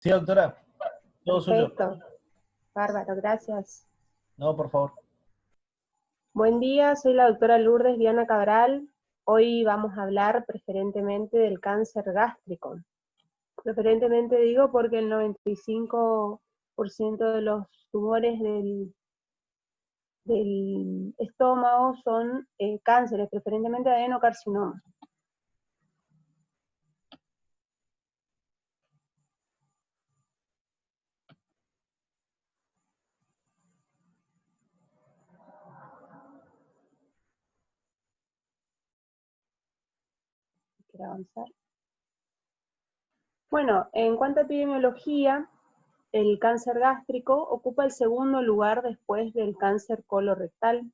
Sí, doctora, todo suyo. Perfecto, bárbaro, gracias. No, por favor. Buen día, soy la doctora Lourdes Diana Cabral. Hoy vamos a hablar preferentemente del cáncer gástrico. Preferentemente digo porque el 95% de los tumores del estómago son cánceres, preferentemente adenocarcinoma. ¿Quiere avanzar? Bueno, en cuanto a epidemiología, el cáncer gástrico ocupa el segundo lugar después del cáncer colorectal.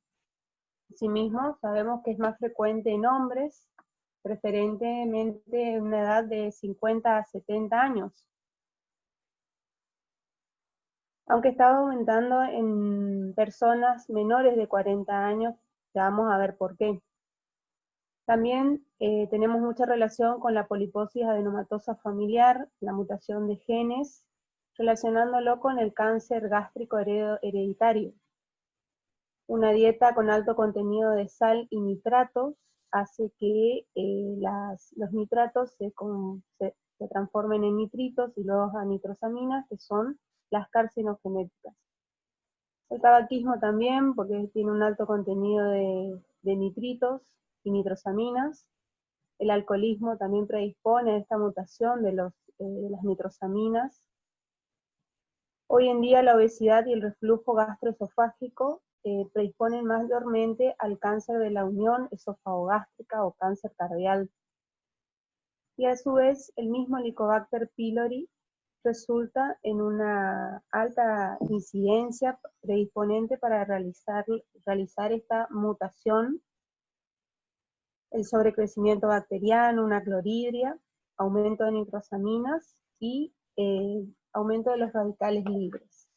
Asimismo, sabemos que es más frecuente en hombres, preferentemente en una edad de 50 a 70 años, aunque está aumentando en personas menores de 40 años, ya vamos a ver por qué. También tenemos mucha relación con la poliposis adenomatosa familiar, la mutación de genes, relacionándolo con el cáncer gástrico hereditario. Una dieta con alto contenido de sal y nitratos hace que los nitratos se transformen en nitritos y luego a nitrosaminas, que son las carcinogenéticas. El tabaquismo también, porque tiene un alto contenido de nitritos y nitrosaminas. El alcoholismo también predispone a esta mutación de las nitrosaminas. Hoy en día la obesidad y el reflujo gastroesofágico predisponen mayormente al cáncer de la unión esofagogástrica o cáncer cardial. Y a su vez, el mismo Helicobacter pylori resulta en una alta incidencia predisponente para realizar esta mutación, el sobrecrecimiento bacteriano, una cloridria, aumento de nitrosaminas y aumento de los radicales libres.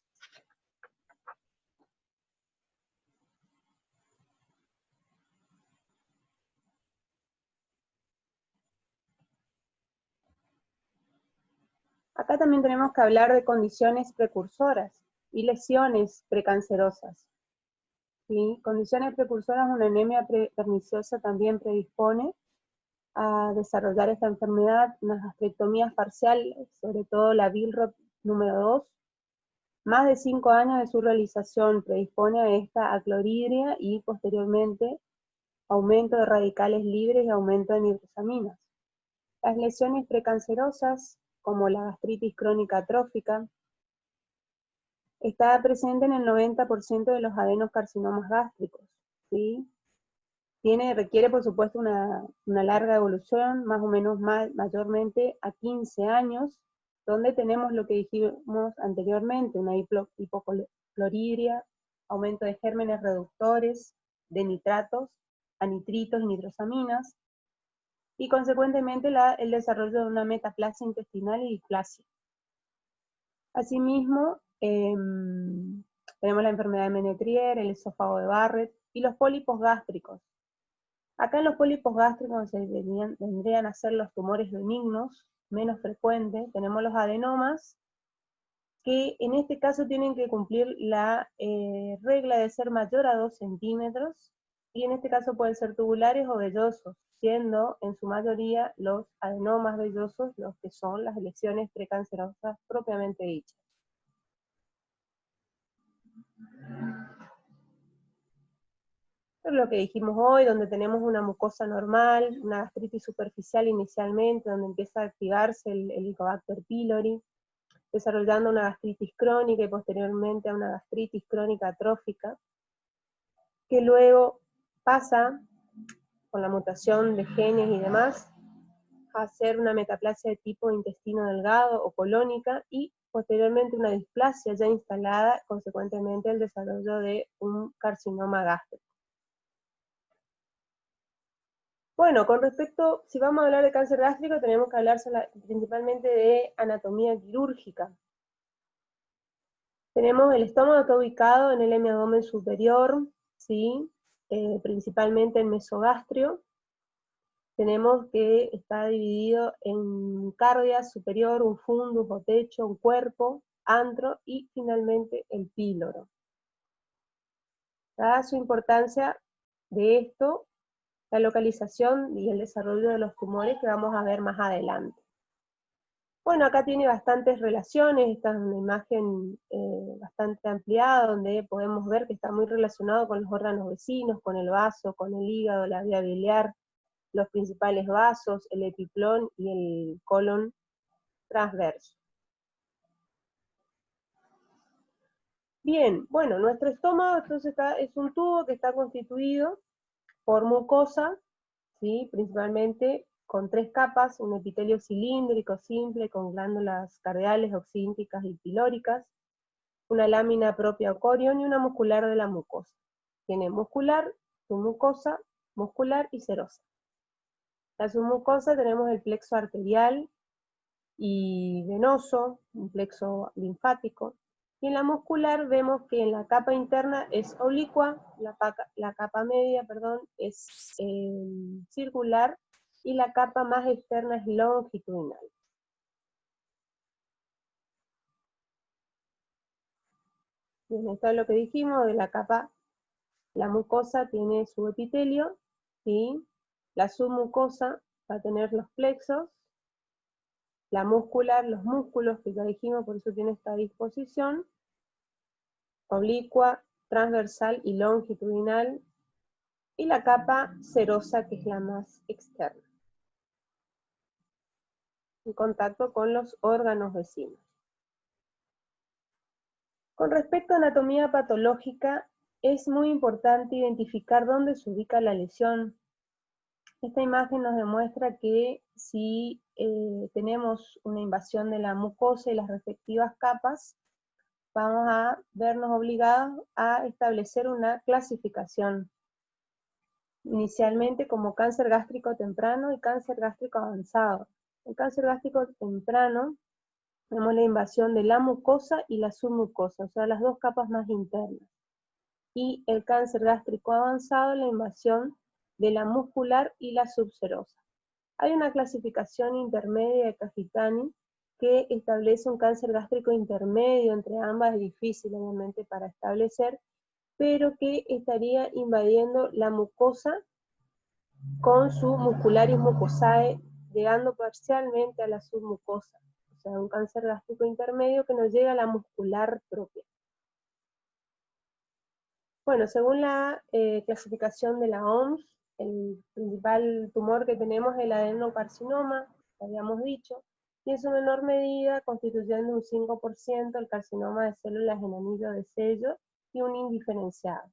Acá también tenemos que hablar de condiciones precursoras y lesiones precancerosas. ¿Sí? Condiciones precursoras, una anemia perniciosa también predispone a desarrollar esta enfermedad, unas gastrectomías parciales, sobre todo la Billroth número 2. Más de 5 años de su realización predispone a esta acloridria y posteriormente aumento de radicales libres y aumento de nitrosaminas. Las lesiones precancerosas, como la gastritis crónica atrófica, está presente en el 90% de los adenocarcinomas gástricos, ¿sí? Requiere, por supuesto, una larga evolución, más o menos mayormente a 15 años, donde tenemos lo que dijimos anteriormente, una hipocloridria, aumento de gérmenes reductores, de nitratos, a nitritos y nitrosaminas, y consecuentemente el desarrollo de una metaplasia intestinal y displasia. Asimismo, tenemos la enfermedad de Menetrier, el esófago de Barrett y los pólipos gástricos. Acá en los pólipos gástricos vendrían a ser los tumores benignos, menos frecuentes. Tenemos los adenomas, que en este caso tienen que cumplir la regla de ser mayor a 2 centímetros, y en este caso pueden ser tubulares o vellosos, siendo en su mayoría los adenomas vellosos los que son las lesiones precancerosas propiamente dichas. Pero lo que dijimos hoy, donde tenemos una mucosa normal, una gastritis superficial inicialmente, donde empieza a activarse el Helicobacter pylori, desarrollando una gastritis crónica y posteriormente a una gastritis crónica atrófica, que luego pasa, con la mutación de genes y demás, a ser una metaplasia de tipo intestino delgado o colónica y posteriormente una displasia ya instalada, consecuentemente el desarrollo de un carcinoma gástrico. Bueno, con respecto, si vamos a hablar de cáncer gástrico, tenemos que hablar principalmente de anatomía quirúrgica. Tenemos el estómago está ubicado en el hemiabdomen superior, ¿sí? Principalmente el mesogastrio. tenemos que está dividido en cardia superior, un fundus o techo, un cuerpo, antro y finalmente el píloro. Dada su importancia de esto, la localización y el desarrollo de los tumores que vamos a ver más adelante. Bueno, acá tiene bastantes relaciones, esta es una imagen bastante ampliada, donde podemos ver que está muy relacionado con los órganos vecinos, con el vaso, con el hígado, la vía biliar, los principales vasos, el epiplón y el colon transverso. Bien, bueno, nuestro estómago entonces es un tubo que está constituido por mucosa, ¿sí? Principalmente con 3 capas, un epitelio cilíndrico simple con glándulas cardiales, oxínticas y pilóricas, una lámina propia o corión y una muscular de la mucosa. Tiene muscular, submucosa, muscular y serosa. La submucosa tenemos el plexo arterial y venoso, un plexo linfático, y en la muscular vemos que en la capa interna es oblicua, la capa media, perdón, es circular, y la capa más externa es longitudinal. Bien, esto es lo que dijimos de la capa, la mucosa tiene su epitelio, ¿sí? La submucosa va a tener los plexos, la muscular, los músculos que ya dijimos, por eso tiene esta disposición, oblicua, transversal y longitudinal, y la capa serosa, que es la más externa, en contacto con los órganos vecinos. Con respecto a anatomía patológica, es muy importante identificar dónde se ubica la lesión. Esta imagen nos demuestra que si tenemos una invasión de la mucosa y las respectivas capas, vamos a vernos obligados a establecer una clasificación, inicialmente como cáncer gástrico temprano y cáncer gástrico avanzado. El cáncer gástrico temprano, tenemos la invasión de la mucosa y la submucosa, o sea, las 2 capas más internas. Y el cáncer gástrico avanzado, la invasión de la muscular y la subserosa. Hay una clasificación intermedia de Cajicani que establece un cáncer gástrico intermedio entre ambas, es difícil obviamente para establecer, pero que estaría invadiendo la mucosa con su muscularis mucosae, llegando parcialmente a la submucosa. O sea, un cáncer gástrico intermedio que no llega a la muscular propia. Bueno, según la clasificación de la OMS, el principal tumor que tenemos es el adenocarcinoma, habíamos dicho, y en su menor medida constituyendo un 5% el carcinoma de células en anillo de sello y un indiferenciado.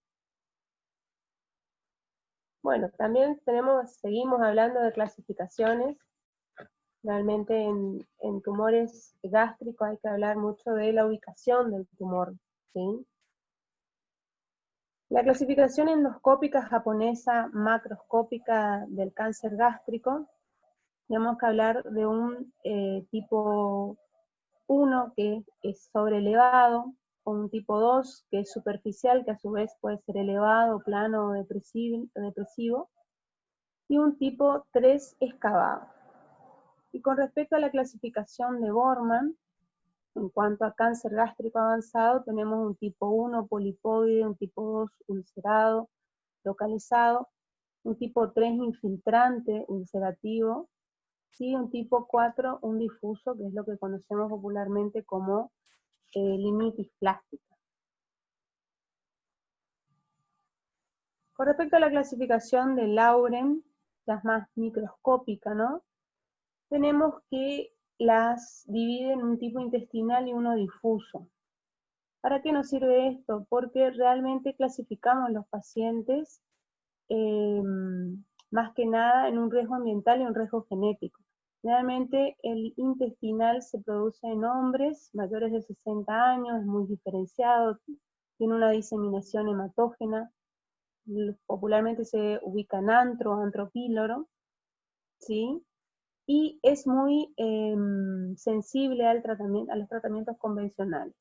Bueno, también seguimos hablando de clasificaciones. Realmente en tumores gástricos hay que hablar mucho de la ubicación del tumor, ¿sí? La clasificación endoscópica japonesa macroscópica del cáncer gástrico, tenemos que hablar de un tipo 1 que es sobreelevado, o un tipo 2 que es superficial, que a su vez puede ser elevado, plano o depresivo, y un tipo 3 excavado. Y con respecto a la clasificación de Borman, en cuanto a cáncer gástrico avanzado, tenemos un tipo 1 polipoide, un tipo 2 ulcerado, localizado, un tipo 3 infiltrante, ulcerativo, ¿sí? Un tipo 4, un difuso, que es lo que conocemos popularmente como linitis plástica. Con respecto a la clasificación de Lauren, ya es más microscópica, ¿no? Tenemos que las divide en un tipo intestinal y uno difuso. ¿Para qué nos sirve esto? Porque realmente clasificamos los pacientes más que nada en un riesgo ambiental y un riesgo genético. Realmente el intestinal se produce en hombres mayores de 60 años, es muy diferenciado, tiene una diseminación hematógena, popularmente se ubica en antropíloro, ¿sí? Y es muy sensible al tratamiento, a los tratamientos convencionales.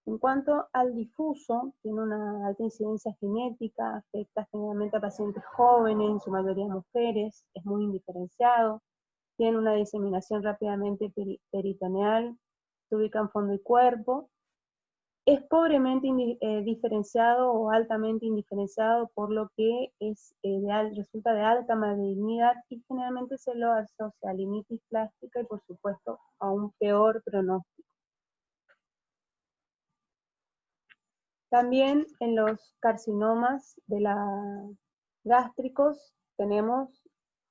En cuanto al difuso, tiene una alta incidencia genética, afecta generalmente a pacientes jóvenes, en su mayoría mujeres, es muy indiferenciado, tiene una diseminación rápidamente peritoneal, se ubica en fondo y cuerpo, es pobremente diferenciado o altamente indiferenciado, por lo que resulta de alta malignidad y generalmente se lo asocia a limpitis plástica y por supuesto a un peor pronóstico. También en los carcinomas gástricos tenemos,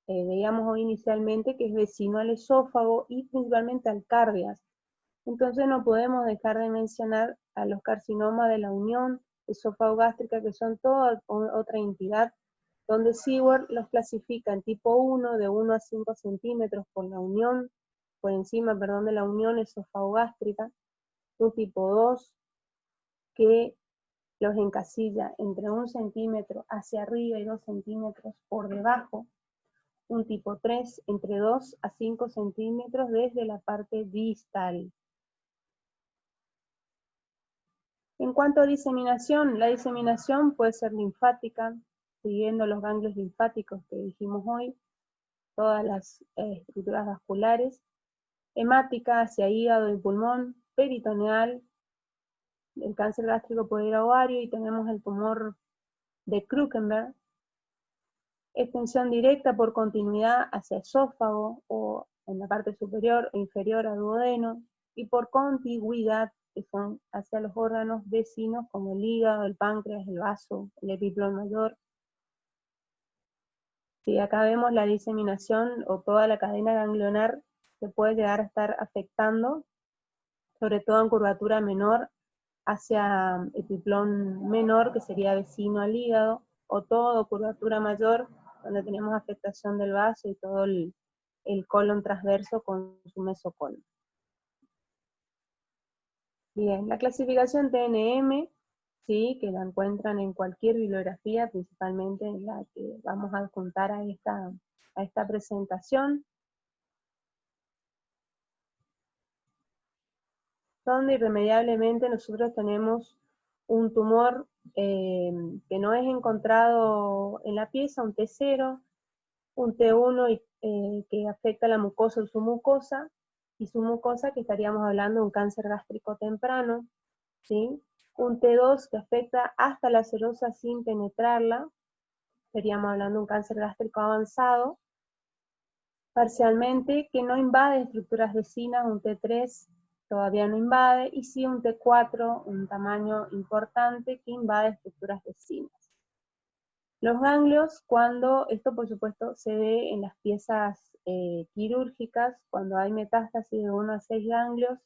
veíamos hoy inicialmente, que es vecino al esófago y principalmente al cárdiac. Entonces no podemos dejar de mencionar a los carcinomas de la unión esófago-gástrica, que son toda otra entidad, donde Seward los clasifica en tipo 1, de 1 a 5 centímetros por encima de la unión esófago-gástrica, un tipo 2, que los encasilla entre 1 centímetro hacia arriba y 2 centímetros por debajo, un tipo 3 entre 2 a 5 centímetros desde la parte distal. En cuanto a diseminación, la diseminación puede ser linfática, siguiendo los ganglios linfáticos que dijimos hoy, todas las estructuras vasculares, hemática hacia hígado y pulmón, peritoneal, el cáncer gástrico puede ir a ovario y tenemos el tumor de Krukenberg, extensión directa por continuidad hacia esófago o en la parte superior e inferior al duodeno, y por contigüidad, que son hacia los órganos vecinos como el hígado, el páncreas, el vaso, el epiplón mayor. Si acá vemos la diseminación o toda la cadena ganglionar se puede llegar a estar afectando, sobre todo en curvatura menor, hacia epiplón menor, que sería vecino al hígado, o todo curvatura mayor, donde tenemos afectación del vaso y todo el colon transverso con su mesocolon. Bien, la clasificación TNM, sí, que la encuentran en cualquier bibliografía, principalmente en la que vamos a adjuntar a esta presentación, donde irremediablemente nosotros tenemos un tumor que no es encontrado en la pieza, un T0, un T1 que afecta a la mucosa o submucosa, y submucosa que estaríamos hablando de un cáncer gástrico temprano, ¿sí? Un T2 que afecta hasta la serosa sin penetrarla, estaríamos hablando de un cáncer gástrico avanzado, parcialmente, que no invade estructuras vecinas, un T3 todavía no invade, y sí un T4, un tamaño importante que invade estructuras vecinas. Los ganglios, cuando esto por supuesto se ve en las piezas quirúrgicas, cuando hay metástasis de 1 a 6 ganglios,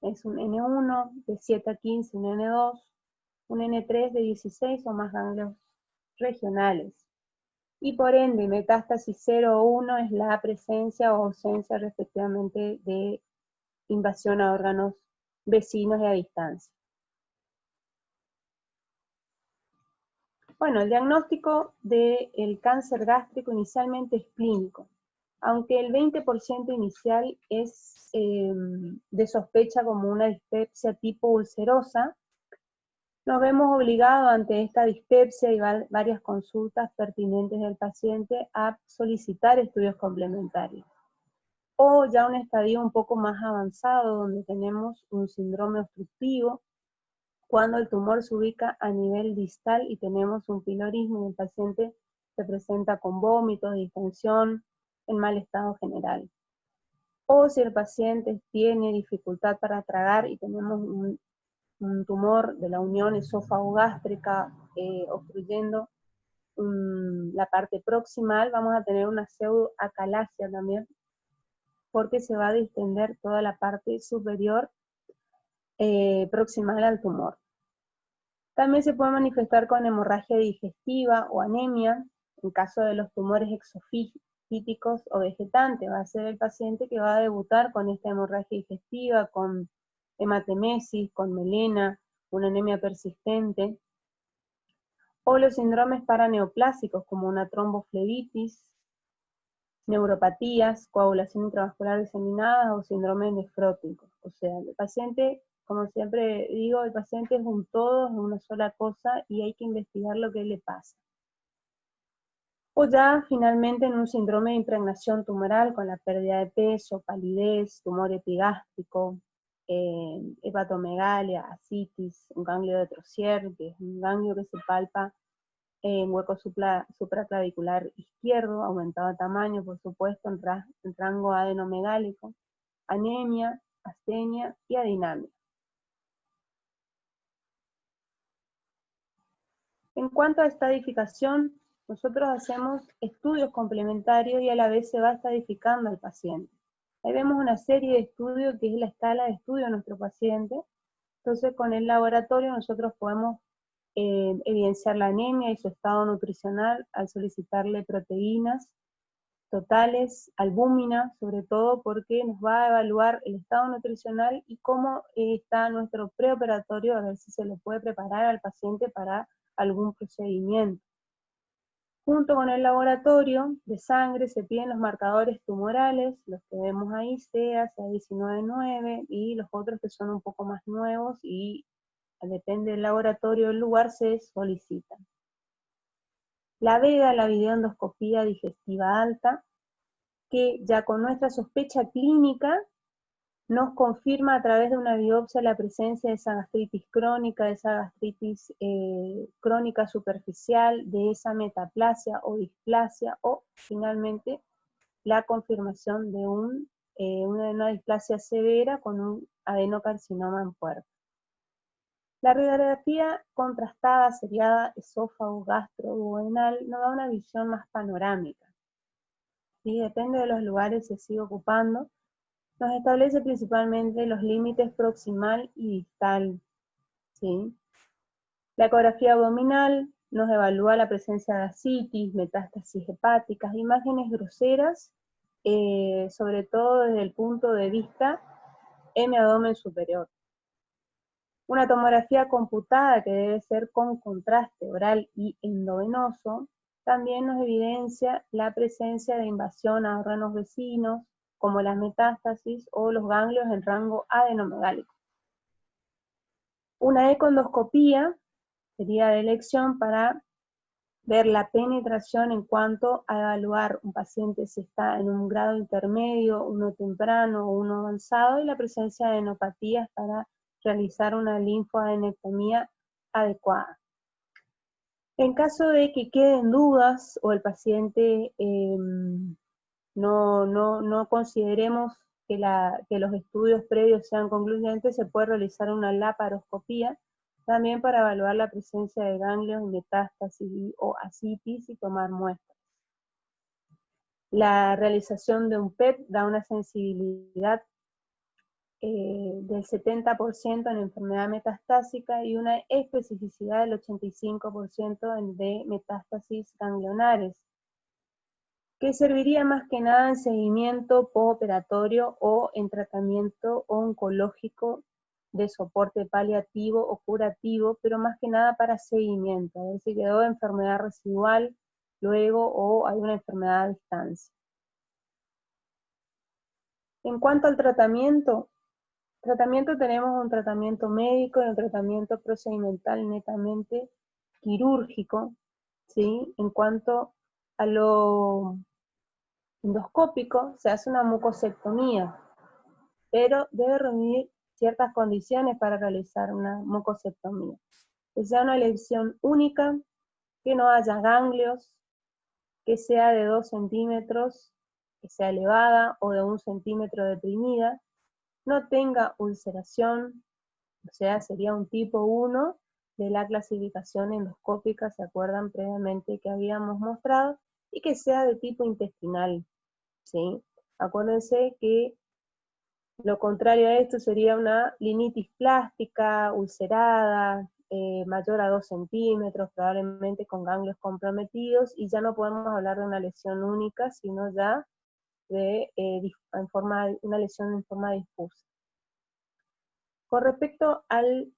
es un N1, de 7 a 15 un N2, un N3 de 16 o más ganglios regionales. Y por ende, metástasis 0 o 1 es la presencia o ausencia respectivamente de invasión a órganos vecinos y a distancia. Bueno, el diagnóstico del cáncer gástrico inicialmente es clínico, aunque el 20% inicial es de sospecha como una dispepsia tipo ulcerosa. Nos vemos obligados ante esta dispepsia y varias consultas pertinentes del paciente a solicitar estudios complementarios. O ya un estadio un poco más avanzado, donde tenemos un síndrome obstructivo, cuando el tumor se ubica a nivel distal y tenemos un pilorismo y el paciente se presenta con vómitos, distensión, en mal estado general. O si el paciente tiene dificultad para tragar y tenemos un tumor de la unión esófago-gástrica obstruyendo la parte proximal, vamos a tener una pseudoacalasia también, porque se va a distender toda la parte superior proximal al tumor. También se puede manifestar con hemorragia digestiva o anemia, en caso de los tumores exofíticos o vegetantes. Va a ser el paciente que va a debutar con esta hemorragia digestiva, con hematemesis, con melena, una anemia persistente, o los síndromes paraneoplásicos como una tromboflebitis, neuropatías, coagulación intravascular diseminada o síndrome nefrótico. O sea, el paciente como siempre digo, el paciente es un todo, es una sola cosa y hay que investigar lo que le pasa. O ya finalmente en un síndrome de impregnación tumoral con la pérdida de peso, palidez, tumor epigástrico, hepatomegalia, ascitis, un ganglio de Trozier, que es un ganglio que se palpa en hueco supraclavicular izquierdo, aumentado de tamaño, por supuesto, en rango adenomegálico, anemia, astenia y adinamia. En cuanto a estadificación, nosotros hacemos estudios complementarios y a la vez se va estadificando al paciente. Ahí vemos una serie de estudios que es la escala de estudio de nuestro paciente. Entonces con el laboratorio nosotros podemos evidenciar la anemia y su estado nutricional al solicitarle proteínas totales, albúmina, sobre todo porque nos va a evaluar el estado nutricional y cómo está nuestro preoperatorio, a ver si se le puede preparar al paciente para algún procedimiento. Junto con el laboratorio de sangre se piden los marcadores tumorales, los que vemos ahí, CEA, CA19-9, y los otros que son un poco más nuevos y depende del laboratorio del lugar se solicitan. La VEGA, la videoendoscopía digestiva alta, que ya con nuestra sospecha clínica nos confirma a través de una biopsia la presencia de esa gastritis crónica, de esa gastritis crónica superficial, de esa metaplasia o displasia, o finalmente la confirmación de una displasia severa con un adenocarcinoma en puerta. La radiografía contrastada, seriada, esófago, gastroduodenal, nos da una visión más panorámica. ¿Sí? Depende de los lugares que se sigue ocupando. Nos establece principalmente los límites proximal y distal. ¿Sí? La ecografía abdominal nos evalúa la presencia de ascitis, metástasis hepáticas, imágenes groseras, sobre todo desde el punto de vista hemiabdomen superior. Una tomografía computada que debe ser con contraste oral y endovenoso también nos evidencia la presencia de invasión a órganos vecinos, como las metástasis o los ganglios en rango adenomegálico. Una ecoendoscopía sería de elección para ver la penetración en cuanto a evaluar un paciente si está en un grado intermedio, uno temprano o uno avanzado, y la presencia de adenopatías para realizar una linfoadenectomía adecuada. En caso de que queden dudas o el paciente no consideremos que los estudios previos sean concluyentes, se puede realizar una laparoscopía, también para evaluar la presencia de ganglios, metástasis o ascitis y tomar muestras. La realización de un PET da una sensibilidad del 70% en enfermedad metastásica y una especificidad del 85% de metástasis ganglionares, que serviría más que nada en seguimiento postoperatorio o en tratamiento oncológico de soporte paliativo o curativo, pero más que nada para seguimiento, a ver si quedó enfermedad residual luego o hay una enfermedad a distancia. En cuanto al tratamiento tenemos un tratamiento médico y un tratamiento procedimental netamente quirúrgico, ¿sí? En cuanto a lo endoscópico, se hace una mucosectomía, pero debe reunir ciertas condiciones para realizar una mucosectomía. Que sea una lesión única, que no haya ganglios, que sea de 2 centímetros, que sea elevada, o de 1 centímetro deprimida, no tenga ulceración, o sea, sería un tipo 1 de la clasificación endoscópica, ¿se acuerdan previamente que habíamos mostrado? Y que sea de tipo intestinal, ¿sí? Acuérdense que lo contrario a esto sería una linitis plástica, ulcerada, mayor a 2 centímetros, probablemente con ganglios comprometidos, y ya no podemos hablar de una lesión única, sino ya de una lesión en forma difusa. Con respecto al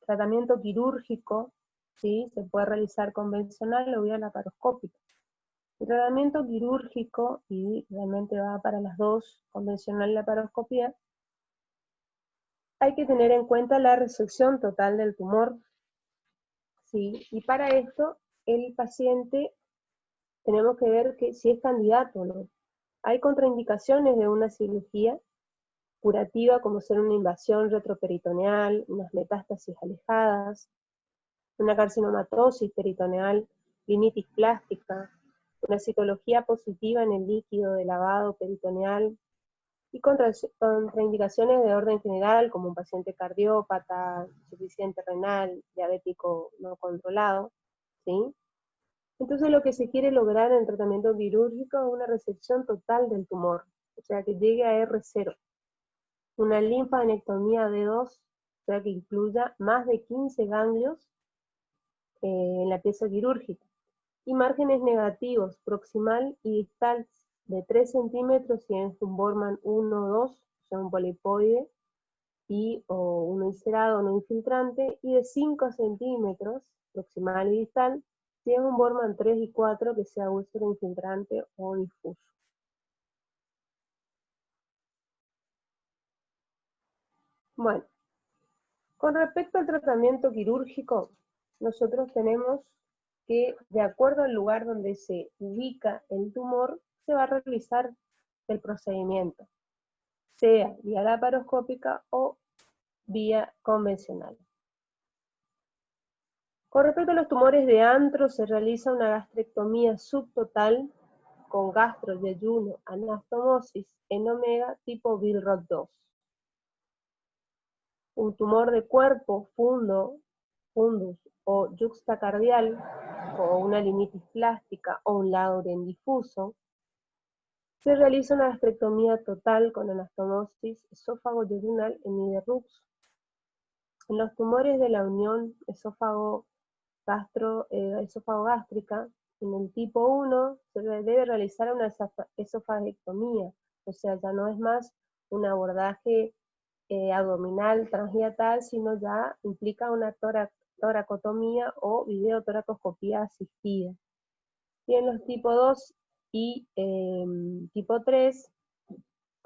tratamiento quirúrgico, ¿sí? Se puede realizar convencional o vía laparoscópica. El tratamiento quirúrgico, y realmente va para las dos, convencional y laparoscopía, hay que tener en cuenta la resección total del tumor, ¿sí? Y para esto, el paciente tenemos que ver que si es candidato o no. Hay contraindicaciones de una cirugía curativa, como ser una invasión retroperitoneal, unas metástasis alejadas, una carcinomatosis peritoneal, rinitis plástica, una citología positiva en el líquido de lavado peritoneal, y contraindicaciones de orden general, como un paciente cardiópata, insuficiente renal, diabético no controlado, ¿sí? Entonces lo que se quiere lograr en el tratamiento quirúrgico es una resección total del tumor, o sea que llegue a R0, una linfadenectomía D2, o sea que incluya más de 15 ganglios en la pieza quirúrgica, y márgenes negativos proximal y distal de 3 centímetros si es un Bormann 1 o 2, o sea un polipoide, o uno inserado o no infiltrante, y de 5 centímetros proximal y distal si es un Bormann 3 y 4 que sea úlcero infiltrante o difuso. Bueno, con respecto al tratamiento quirúrgico, nosotros tenemos que, de acuerdo al lugar donde se ubica el tumor, se va a realizar el procedimiento, sea vía laparoscópica o vía convencional. Con respecto a los tumores de antro, se realiza una gastrectomía subtotal con gastroyeyuno, anastomosis en omega tipo Billroth 2. Un tumor de cuerpo, fundus o yuxtacardial, o una linitis plástica o un Lauren difuso, se realiza una gastrectomía total con anastomosis esófago-yeyunal en Niederrux. En los tumores de la unión esófago-gástrica, en el tipo 1 se debe realizar una esofagectomía, o sea, ya no es más un abordaje abdominal transhiatal, sino ya implica una toracotomía o videotoracoscopía asistida. Y en los tipo 2 y tipo 3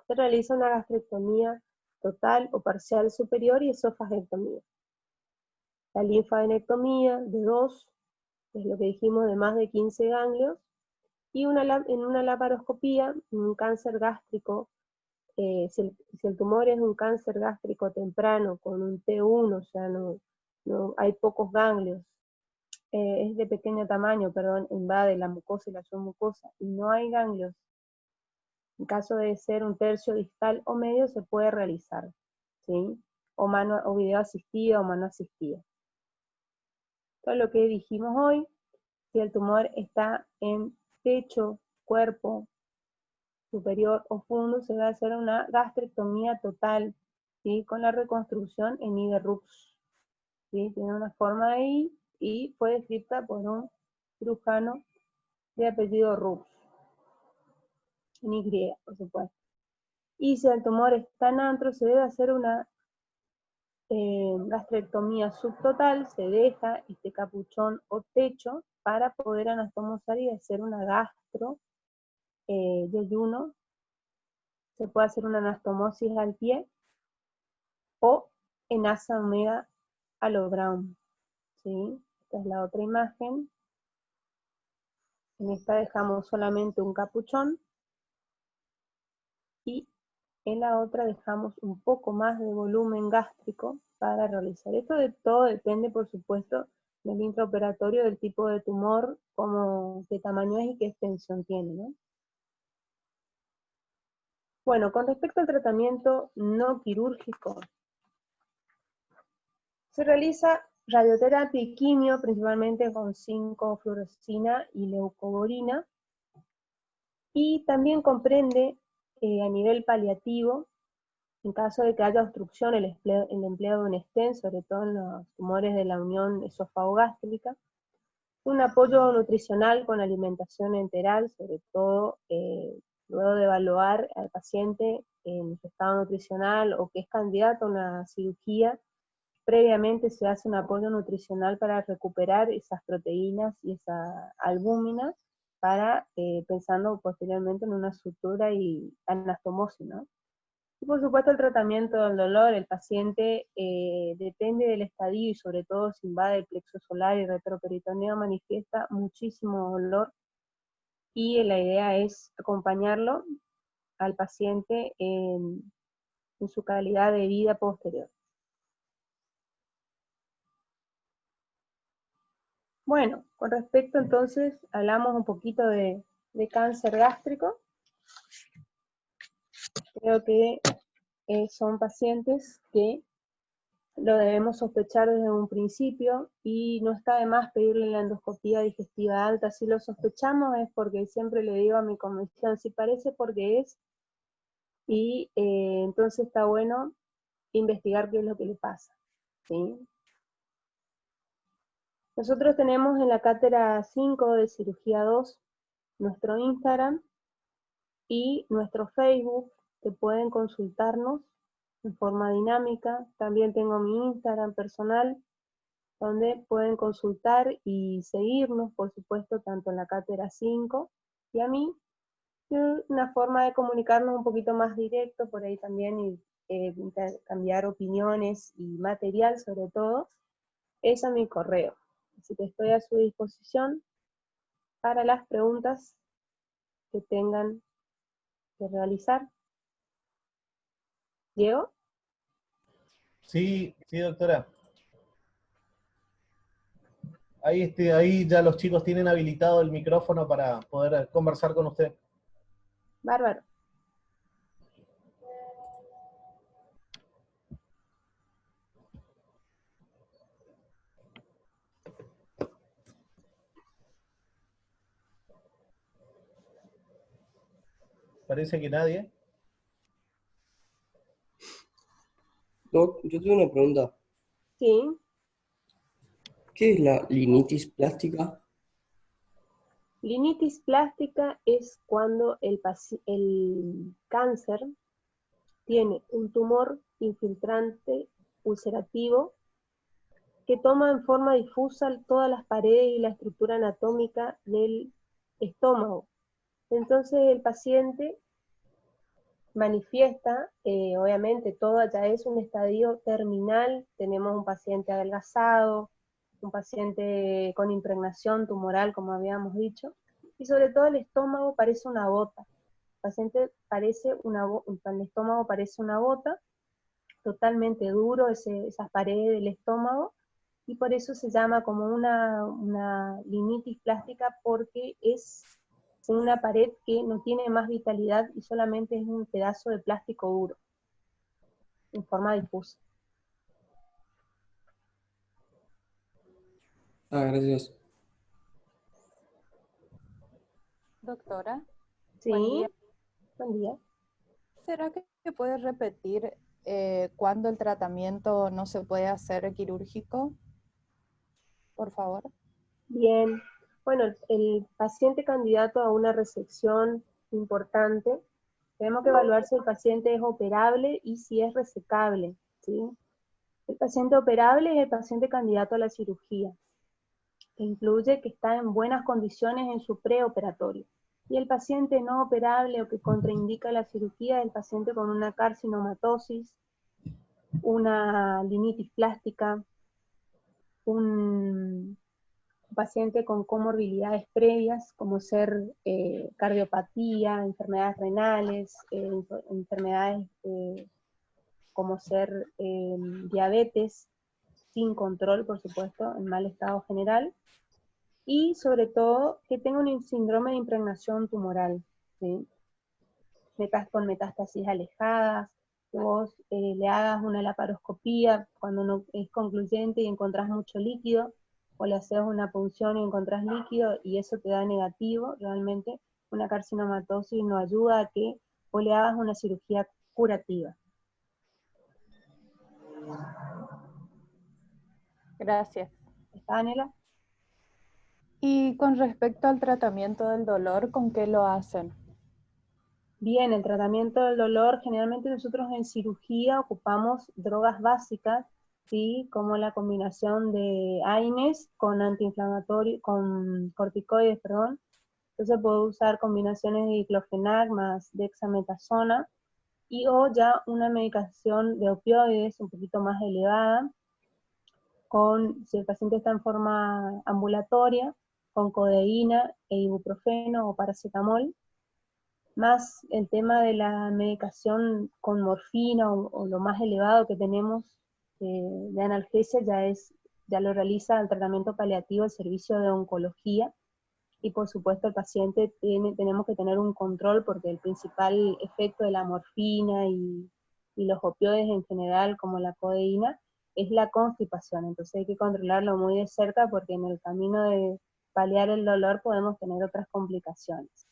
se realiza una gastrectomía total o parcial superior y esofagectomía. La linfadenectomía de 2, es lo que dijimos, de más de 15 ganglios, y en una laparoscopía, un cáncer gástrico, si el tumor es un cáncer gástrico temprano con un T1, o sea, no hay pocos ganglios, es de pequeño tamaño, perdón, invade la mucosa y la submucosa, y no hay ganglios, en caso de ser un tercio distal o medio se puede realizar, ¿sí? O video asistido o mano asistida. Todo lo que dijimos hoy, si el tumor está en pecho, cuerpo superior o fundus, se va a hacer una gastrectomía total, ¿sí? Con la reconstrucción en Niederrux, ¿sí? Tiene una forma ahí y fue descrita por un cirujano de apellido Rux, en Y, por supuesto. Y si el tumor está en antro, se debe hacer una gastrectomía subtotal, se deja este capuchón o techo para poder anastomosar y hacer una gastro de ayuno. Se puede hacer una anastomosis al pie o en asa omega allogramm, ¿sí? Esta es la otra imagen. En esta dejamos solamente un capuchón y en la otra dejamos un poco más de volumen gástrico para realizar. Esto de todo depende, por supuesto, del intraoperatorio, del tipo de tumor, qué tamaño es y qué extensión tiene, ¿no? Bueno, con respecto al tratamiento no quirúrgico, se realiza radioterapia y quimio, principalmente con 5-fluorescina y leucovorina, y también comprende a nivel paliativo, en caso de que haya obstrucción, el empleo de un stent, sobre todo en los tumores de la unión esófago-gástrica, un apoyo nutricional con alimentación enteral, sobre todo luego de evaluar al paciente en su estado nutricional o que es candidato a una cirugía. Previamente se hace un apoyo nutricional para recuperar esas proteínas y esa albúmina, pensando posteriormente en una sutura y anastomosis, ¿no? Y por supuesto el tratamiento del dolor, el paciente depende del estadio y sobre todo si invade el plexo solar y retroperitoneo manifiesta muchísimo dolor y la idea es acompañarlo al paciente en su calidad de vida posterior. Bueno, con respecto entonces, hablamos un poquito de cáncer gástrico. Creo que son pacientes que lo debemos sospechar desde un principio y no está de más pedirle la endoscopía digestiva alta. Si lo sospechamos es porque siempre le digo a mi comisión, si parece porque es, y entonces está bueno investigar qué es lo que le pasa, ¿sí? Nosotros tenemos en la cátedra 5 de cirugía 2 nuestro Instagram y nuestro Facebook, que pueden consultarnos en forma dinámica. También tengo mi Instagram personal, donde pueden consultar y seguirnos, por supuesto, tanto en la cátedra 5 y a mí. Y una forma de comunicarnos un poquito más directo, por ahí también, y intercambiar opiniones y material sobre todo, es a mi correo. Así que estoy a su disposición para las preguntas que tengan que realizar. ¿Diego? Sí, sí, doctora. Ahí ya los chicos tienen habilitado el micrófono para poder conversar con usted. Bárbaro. Parece que nadie. Doc, yo tengo una pregunta. Sí. ¿Qué es la linitis plástica? Linitis plástica es cuando el cáncer tiene un tumor infiltrante ulcerativo que toma en forma difusa todas las paredes y la estructura anatómica del estómago. Entonces el paciente manifiesta, obviamente todo ya es un estadio terminal, tenemos un paciente adelgazado, un paciente con impregnación tumoral, como habíamos dicho, y sobre todo el estómago parece una bota. El paciente parece el estómago parece una bota, totalmente duro, esas paredes del estómago, y por eso se llama como una linitis plástica, porque es una pared que no tiene más vitalidad y solamente es un pedazo de plástico duro, en forma difusa. Ah, gracias. Doctora, Sí, buen día. buen día. ¿Será que puede repetir cuándo el tratamiento no se puede hacer quirúrgico? Por favor. Bien, bueno, el paciente candidato a una resección importante, tenemos que evaluar si el paciente es operable y si es resecable, ¿sí? El paciente operable es el paciente candidato a la cirugía, que incluye que está en buenas condiciones en su preoperatorio. Y el paciente no operable o que contraindica la cirugía es el paciente con una carcinomatosis, una linitis plástica, un paciente con comorbilidades previas, como ser cardiopatía, enfermedades renales, enfermedades como ser diabetes, sin control, por supuesto, en mal estado general, y sobre todo que tenga un síndrome de impregnación tumoral, ¿sí? Con metástasis alejadas, que vos le hagas una laparoscopía cuando no es concluyente y encontrás mucho líquido, o le haces una punción y encontrás líquido y eso te da negativo, realmente una carcinomatosis no ayuda a que vos le hagas una cirugía curativa. Gracias. ¿Está, Anela? Y con respecto al tratamiento del dolor, ¿con qué lo hacen? Bien, el tratamiento del dolor, generalmente nosotros en cirugía ocupamos drogas básicas, ¿sí? Como la combinación de AINES con antiinflamatorio, con corticoides, perdón. Entonces puedo usar combinaciones de diclofenac más dexametasona, y o ya una medicación de opioides un poquito más elevada, si el paciente está en forma ambulatoria, con codeína e ibuprofeno o paracetamol, más el tema de la medicación con morfina o lo más elevado que tenemos de analgesia ya lo realiza el tratamiento paliativo, el servicio de oncología, y por supuesto el paciente tenemos que tener un control porque el principal efecto de la morfina y los opioides en general, como la codeína, es la constipación. Entonces hay que controlarlo muy de cerca porque en el camino de paliar el dolor podemos tener otras complicaciones.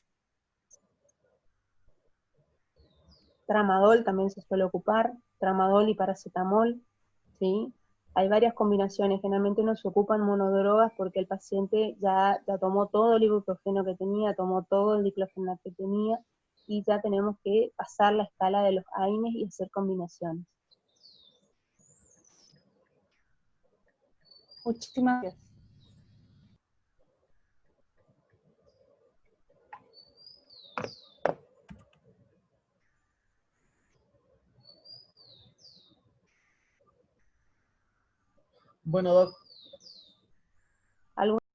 Tramadol también se suele ocupar, tramadol y paracetamol, ¿sí? Hay varias combinaciones, generalmente no se ocupan monodrogas porque el paciente ya tomó todo el ibuprofeno que tenía, tomó todo el diclofenac que tenía, y ya tenemos que pasar la escala de los AINES y hacer combinaciones. Muchísimas gracias. Bueno, Doc,